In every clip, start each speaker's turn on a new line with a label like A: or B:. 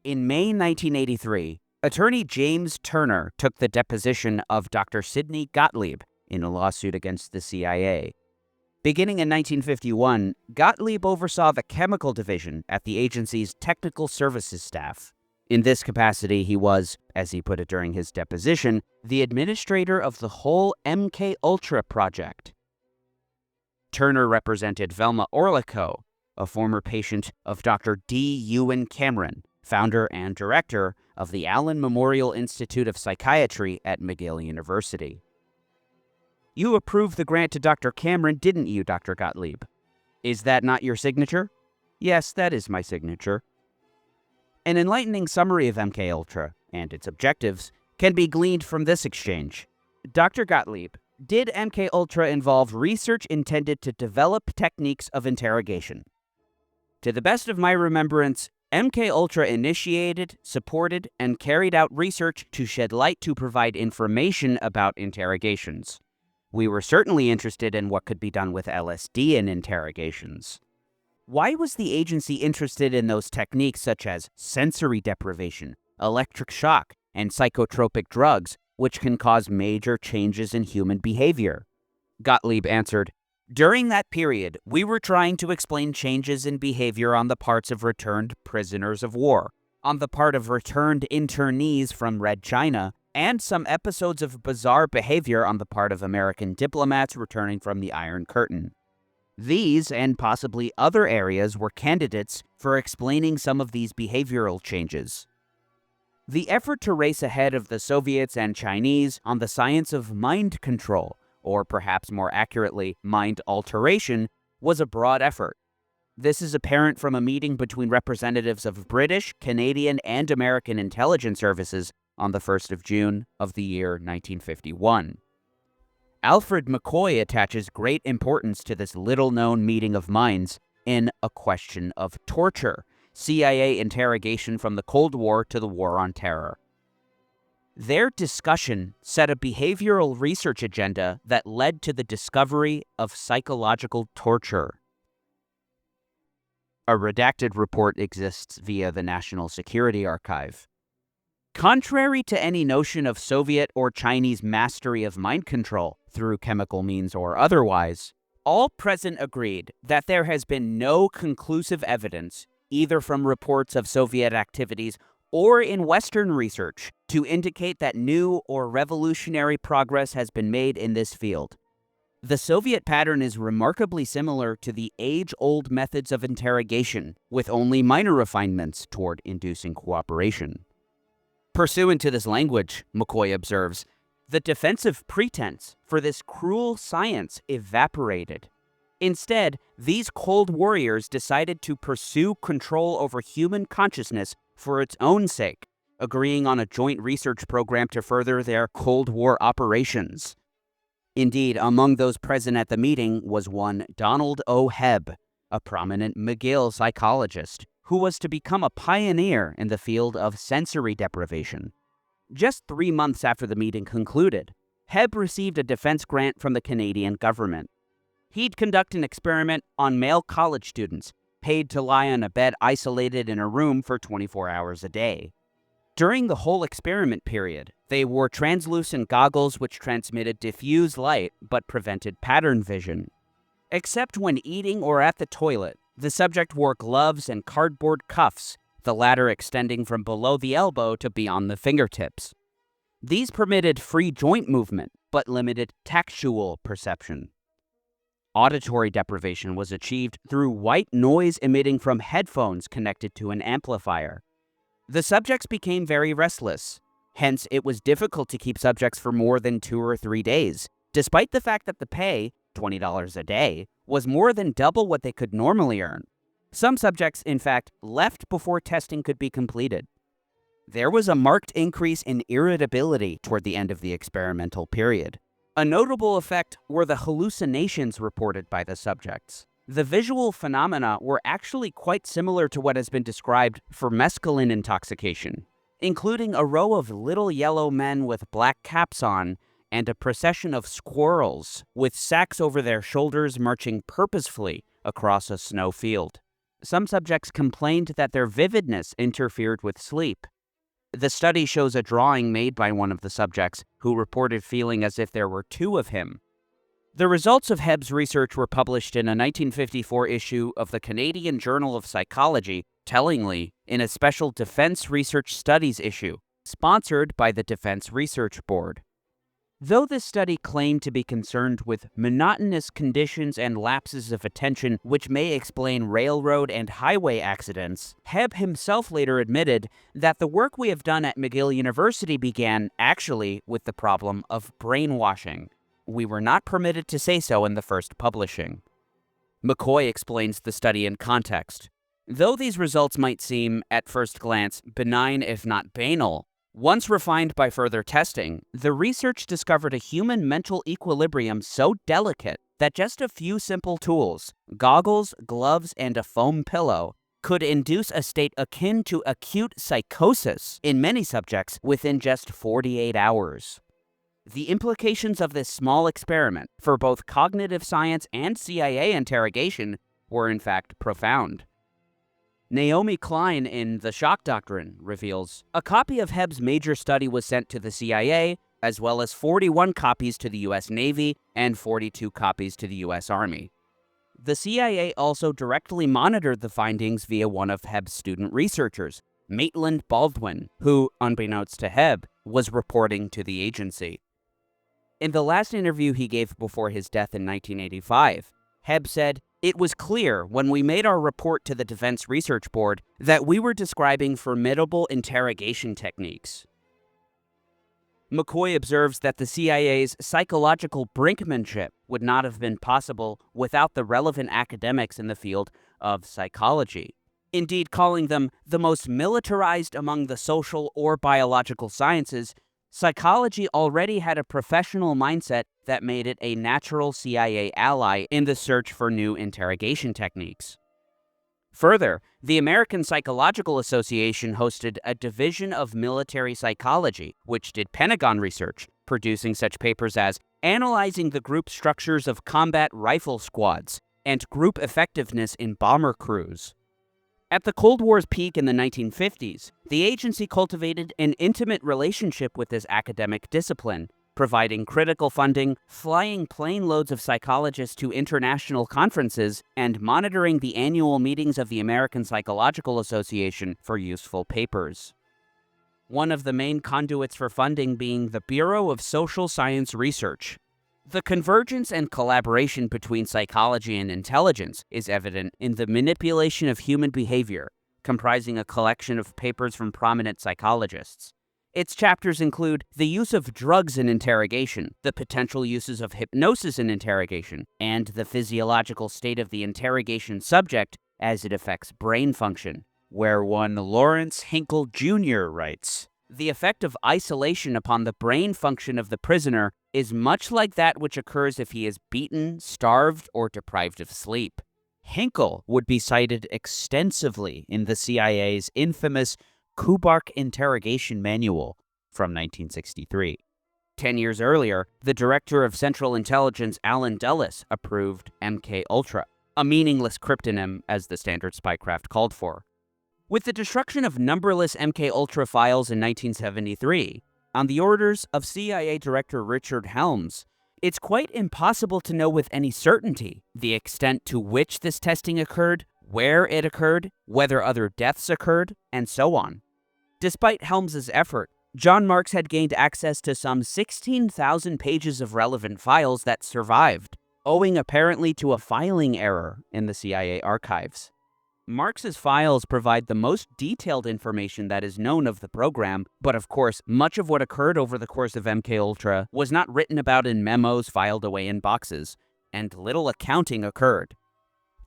A: In May 1983, attorney James Turner took the deposition of Dr. Sidney Gottlieb in a lawsuit against the CIA. Beginning in 1951, Gottlieb oversaw the chemical division at the agency's technical services staff. In this capacity, he was, as he put it during his deposition, the administrator of the whole MKULTRA project. Turner represented Velma Orlico, a former patient of Dr. D. Ewan Cameron, founder and director of the Allen Memorial Institute of Psychiatry at McGill University. You approved the grant to Dr. Cameron, didn't you, Dr. Gottlieb? Is that not your signature? Yes, that is my signature. An enlightening summary of MKUltra and its objectives can be gleaned from this exchange. Dr. Gottlieb, did MKUltra involve research intended to develop techniques of interrogation? To the best of my remembrance, MKUltra initiated, supported, and carried out research to shed light to provide information about interrogations. We were certainly interested in what could be done with LSD in interrogations. Why was the agency interested in those techniques such as sensory deprivation, electric shock, and psychotropic drugs, which can cause major changes in human behavior? Gottlieb answered, during that period, we were trying to explain changes in behavior on the parts of returned prisoners of war, on the part of returned internees from Red China, and some episodes of bizarre behavior on the part of American diplomats returning from the Iron Curtain. These, and possibly other areas, were candidates for explaining some of these behavioral changes. The effort to race ahead of the Soviets and Chinese on the science of mind control, or perhaps more accurately, mind alteration, was a broad effort. This is apparent from a meeting between representatives of British, Canadian, and American intelligence services on the 1st of June of the year 1951. Alfred McCoy attaches great importance to this little-known meeting of minds in A Question of Torture, CIA interrogation from the Cold War to the War on Terror. Their discussion set a behavioral research agenda that led to the discovery of psychological torture. A redacted report exists via the National Security Archive. Contrary to any notion of Soviet or Chinese mastery of mind control, through chemical means or otherwise, all present agreed that there has been no conclusive evidence, either from reports of Soviet activities or in Western research, to indicate that new or revolutionary progress has been made in this field. The Soviet pattern is remarkably similar to the age-old methods of interrogation, with only minor refinements toward inducing cooperation. Pursuant to this language, McCoy observes, the defensive pretense for this cruel science evaporated. Instead, these cold warriors decided to pursue control over human consciousness for its own sake, agreeing on a joint research program to further their Cold War operations. Indeed, among those present at the meeting was one Donald O. Hebb, a prominent McGill psychologist, who was to become a pioneer in the field of sensory deprivation. Just 3 months after the meeting concluded, Hebb received a defense grant from the Canadian government. He'd conduct an experiment on male college students, paid to lie on a bed isolated in a room for 24 hours a day. During the whole experiment period, they wore translucent goggles which transmitted diffuse light but prevented pattern vision. Except when eating or at the toilet, the subject wore gloves and cardboard cuffs, the latter extending from below the elbow to beyond the fingertips. These permitted free joint movement, but limited tactual perception. Auditory deprivation was achieved through white noise emitting from headphones connected to an amplifier. The subjects became very restless. Hence, it was difficult to keep subjects for more than 2 or 3 days, despite the fact that the pay, $20 a day, was more than double what they could normally earn. Some subjects, in fact, left before testing could be completed. There was a marked increase in irritability toward the end of the experimental period. A notable effect were the hallucinations reported by the subjects. The visual phenomena were actually quite similar to what has been described for mescaline intoxication, including a row of little yellow men with black caps on and a procession of squirrels with sacks over their shoulders marching purposefully across a snow field. Some subjects complained that their vividness interfered with sleep. The study shows a drawing made by one of the subjects who reported feeling as if there were two of him. The results of Hebb's research were published in a 1954 issue of the Canadian Journal of Psychology, tellingly, in a special Defense Research Studies issue, sponsored by the Defense Research Board. Though this study claimed to be concerned with monotonous conditions and lapses of attention which may explain railroad and highway accidents, Hebb himself later admitted that the work we have done at McGill University began, actually, with the problem of brainwashing. We were not permitted to say so in the first publishing. McCoy explains the study in context. Though these results might seem, at first glance, benign if not banal, once refined by further testing, the research discovered a human mental equilibrium so delicate that just a few simple tools, goggles, gloves, and a foam pillow, could induce a state akin to acute psychosis in many subjects within just 48 hours. The implications of this small experiment for both cognitive science and CIA interrogation were in fact profound. Naomi Klein in The Shock Doctrine reveals, a copy of Hebb's major study was sent to the CIA, as well as 41 copies to the U.S. Navy and 42 copies to the U.S. Army. The CIA also directly monitored the findings via one of Hebb's student researchers, Maitland Baldwin, who, unbeknownst to Hebb, was reporting to the agency. In the last interview he gave before his death in 1985, Hebb said, "It was clear when we made our report to the Defense Research Board that we were describing formidable interrogation techniques." McCoy observes that the CIA's psychological brinkmanship would not have been possible without the relevant academics in the field of psychology, indeed calling them the most militarized among the social or biological sciences. Psychology already had a professional mindset that made it a natural CIA ally in the search for new interrogation techniques. Further, the American Psychological Association hosted a division of military psychology, which did Pentagon research, producing such papers as Analyzing the Group Structures of Combat Rifle Squads and Group Effectiveness in Bomber Crews. At the Cold War's peak in the 1950s, the agency cultivated an intimate relationship with this academic discipline, providing critical funding, flying plane loads of psychologists to international conferences, and monitoring the annual meetings of the American Psychological Association for useful papers. One of the main conduits for funding being the Bureau of Social Science Research. The convergence and collaboration between psychology and intelligence is evident in the manipulation of human behavior, comprising a collection of papers from prominent psychologists. Its chapters include the use of drugs in interrogation, the potential uses of hypnosis in interrogation, and the physiological state of the interrogation subject as it affects brain function, where one Lawrence Hinkle Jr. writes, "The effect of isolation upon the brain function of the prisoner is much like that which occurs if he is beaten, starved, or deprived of sleep." Hinkle would be cited extensively in the CIA's infamous Kubark Interrogation Manual from 1963. 10 years earlier, the director of Central Intelligence, Alan Dulles, approved MKULTRA, a meaningless cryptonym as the standard spycraft called for. With the destruction of numberless MKUltra files in 1973, on the orders of CIA Director Richard Helms, it's quite impossible to know with any certainty the extent to which this testing occurred, where it occurred, whether other deaths occurred, and so on. Despite Helms's effort, John Marks had gained access to some 16,000 pages of relevant files that survived, owing apparently to a filing error in the CIA archives. Marks's files provide the most detailed information that is known of the program, but of course, much of what occurred over the course of MKUltra was not written about in memos filed away in boxes, and little accounting occurred.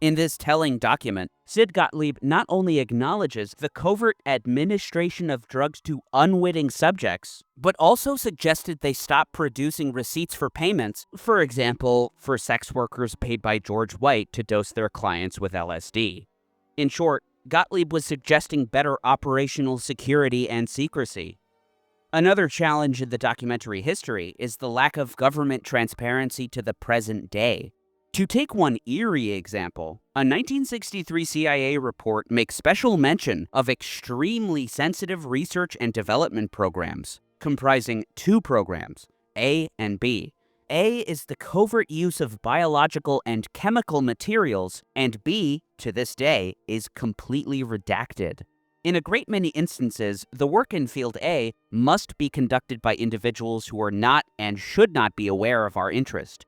A: In this telling document, Sid Gottlieb not only acknowledges the covert administration of drugs to unwitting subjects, but also suggested they stop producing receipts for payments, for example, for sex workers paid by George White to dose their clients with LSD. In short, Gottlieb was suggesting better operational security and secrecy. Another challenge in the documentary history is the lack of government transparency to the present day. To take one eerie example, a 1963 CIA report makes special mention of extremely sensitive research and development programs, comprising two programs, A and B. A is the covert use of biological and chemical materials, and B, to this day, is completely redacted. In a great many instances, the work in Field A must be conducted by individuals who are not and should not be aware of our interest.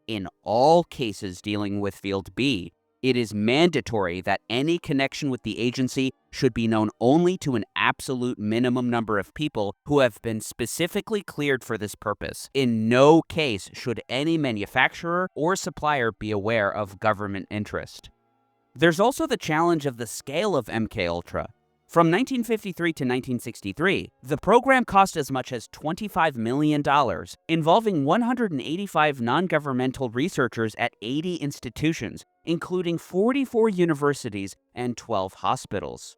A: In all cases dealing with Field B, it is mandatory that any connection with the agency should be known only to an absolute minimum number of people who have been specifically cleared for this purpose. In no case should any manufacturer or supplier be aware of government interest. There's also the challenge of the scale of MKUltra. From 1953 to 1963, the program cost as much as $25 million, involving 185 non-governmental researchers at 80 institutions, including 44 universities and 12 hospitals.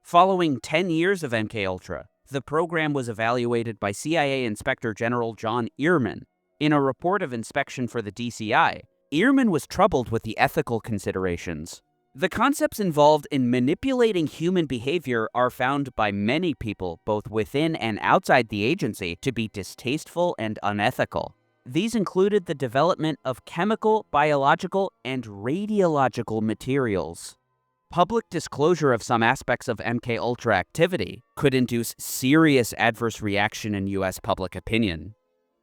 A: Following 10 years of MKUltra, the program was evaluated by CIA Inspector General John Ehrman. In a report of inspection for the DCI, Ehrman was troubled with the ethical considerations. The concepts involved in manipulating human behavior are found by many people, both within and outside the agency, to be distasteful and unethical. These included the development of chemical, biological, and radiological materials. Public disclosure of some aspects of MKUltra activity could induce serious adverse reaction in U.S. public opinion,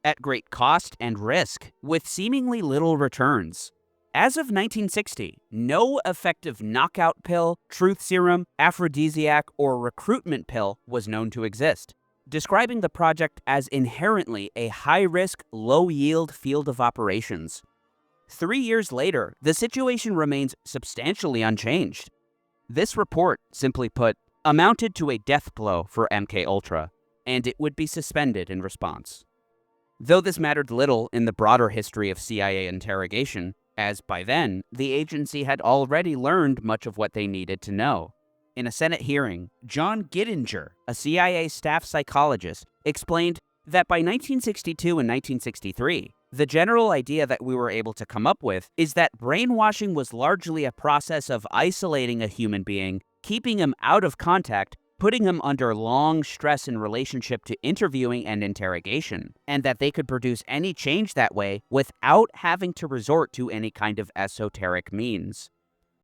A: at great cost and risk, with seemingly little returns. As of 1960, no effective knockout pill, truth serum, aphrodisiac, or recruitment pill was known to exist, describing the project as inherently a high-risk, low-yield field of operations. 3 years later, the situation remains substantially unchanged. This report, simply put, amounted to a death blow for MKUltra, and it would be suspended in response. Though this mattered little in the broader history of CIA interrogation, as by then, the agency had already learned much of what they needed to know. In a Senate hearing, John Gittinger, a CIA staff psychologist, explained that by 1962 and 1963, the general idea that we were able to come up with is that brainwashing was largely a process of isolating a human being, keeping him out of contact, putting him under long stress in relationship to interviewing and interrogation, and that they could produce any change that way without having to resort to any kind of esoteric means.